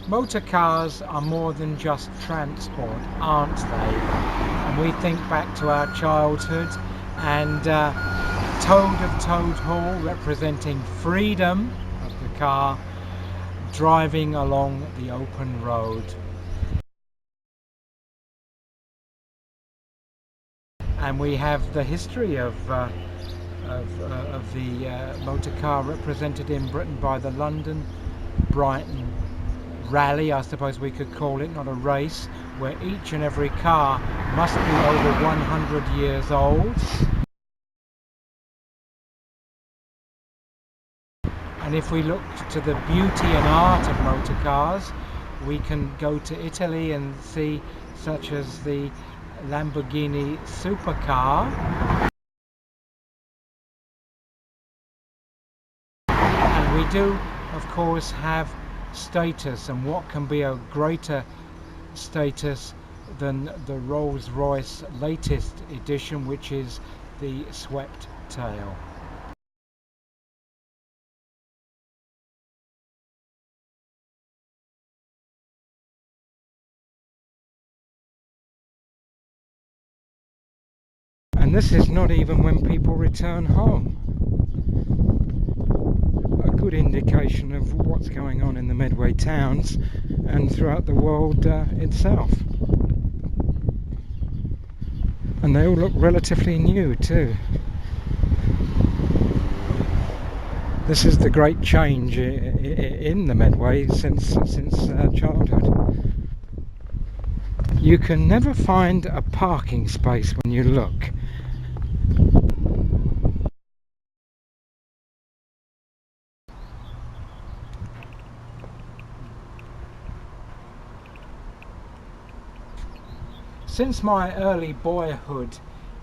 Motor cars are more than just transport, aren't they? And we think back to our childhood and Toad of Toad Hall, representing freedom of the car, driving along the open road. And we have the history of the motor car represented in Britain by the London Brighton rally, I suppose we could call it, not a race, where each and every car must be over 100 years old. And if we look to the beauty and art of motor cars, we can go to Italy and see such as the Lamborghini supercar. And we do, of course, have status, and what can be a greater status than the Rolls-Royce latest edition, which is the swept tail. And this is not even when people return home. A good indication of what's going on in the Medway towns and throughout the world itself. And they all look relatively new too. This is the great change in the Medway since childhood. You can never find a parking space when you look. Since my early boyhood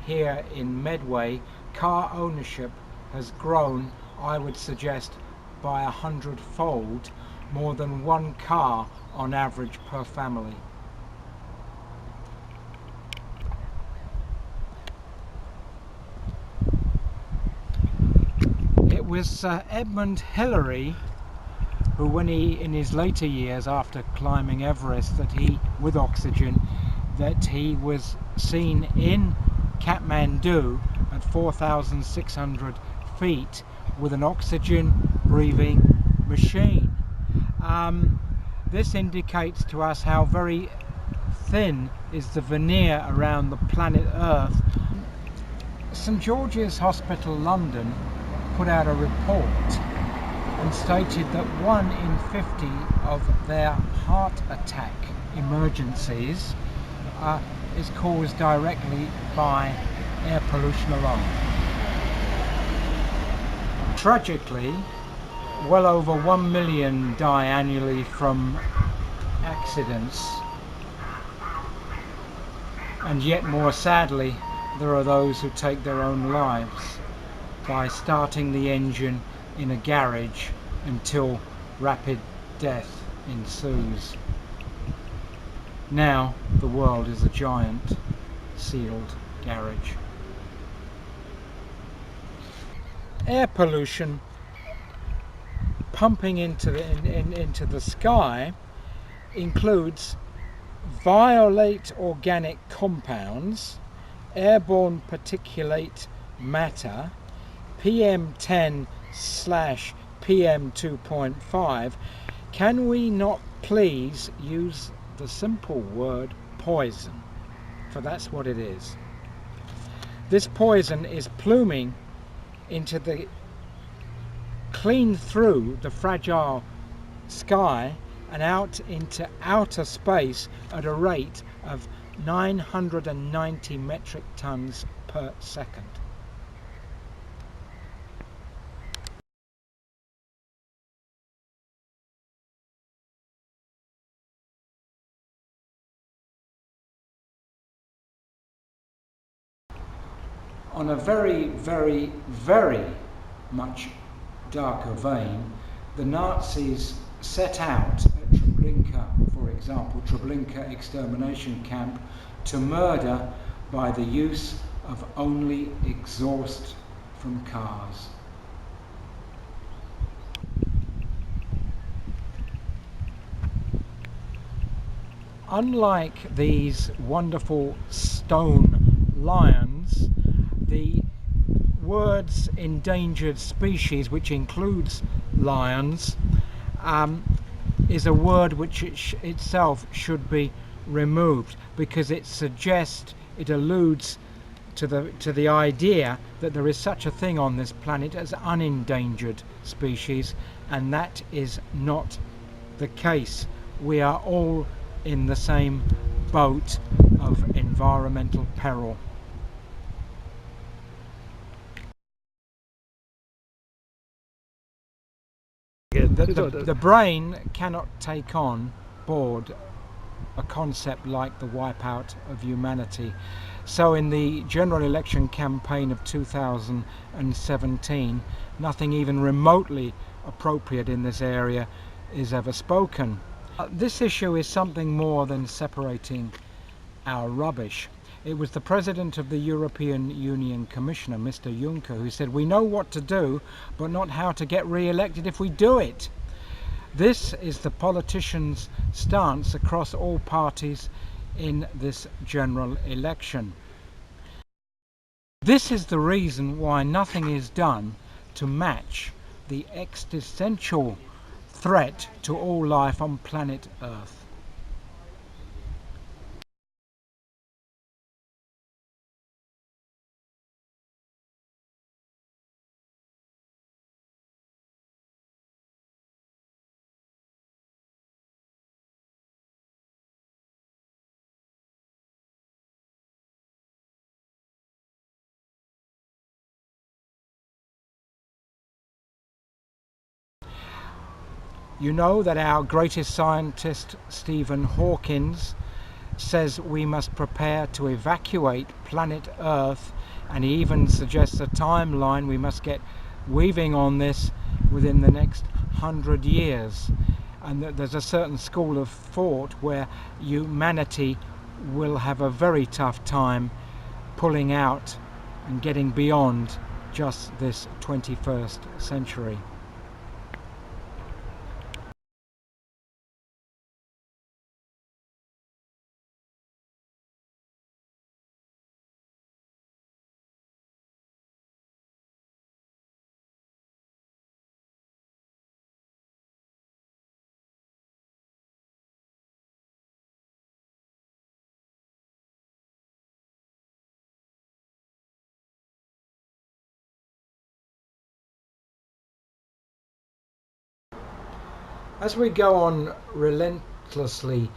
here in Medway, car ownership has grown, I would suggest, by 100-fold, more than one car on average per family. It was Edmund Hillary who, when he, in his later years after climbing Everest, with oxygen, that he was seen in Kathmandu at 4,600 feet with an oxygen breathing machine. This indicates to us how very thin is the veneer around the planet Earth. St George's Hospital London put out a report and stated that 1 in 50 of their heart attack emergencies is caused directly by air pollution alone. Tragically, well over 1 million die annually from accidents, and yet more sadly there are those who take their own lives by starting the engine in a garage until rapid death ensues. Now the world is a giant sealed garage. Air pollution pumping into the sky includes volatile organic compounds, airborne particulate matter, PM10/PM2.5. Can we not please use the simple word poison? For that's what it is. This poison is pluming clean through the fragile sky and out into outer space at a rate of 990 metric tons per second. On a very, very, very much darker vein, the Nazis set out at Treblinka, for example, Treblinka extermination camp, to murder by the use of only exhaust from cars. Unlike these wonderful stone lions, the words endangered species, which includes lions, is a word which itself should be removed, because it alludes to the idea that there is such a thing on this planet as unendangered species, and that is not the case. We are all in the same boat of environmental peril. The brain cannot take on board a concept like the wipeout of humanity. So in the general election campaign of 2017, nothing even remotely appropriate in this area is ever spoken. This issue is something more than separating our rubbish. It was the President of the European Union Commissioner, Mr. Juncker, who said, "We know what to do, but not how to get re-elected if we do it." This is the politicians' stance across all parties in this general election. This is the reason why nothing is done to match the existential threat to all life on planet Earth. You know that our greatest scientist, Stephen Hawking, says we must prepare to evacuate planet Earth, and he even suggests a timeline. We must get weaving on this within the next 100 years. And there's a certain school of thought where humanity will have a very tough time pulling out and getting beyond just this 21st century. As we go on relentlessly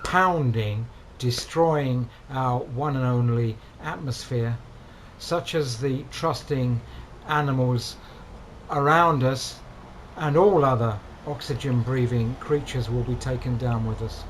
pounding, destroying our one and only atmosphere, such as the trusting animals around us and all other oxygen breathing creatures will be taken down with us.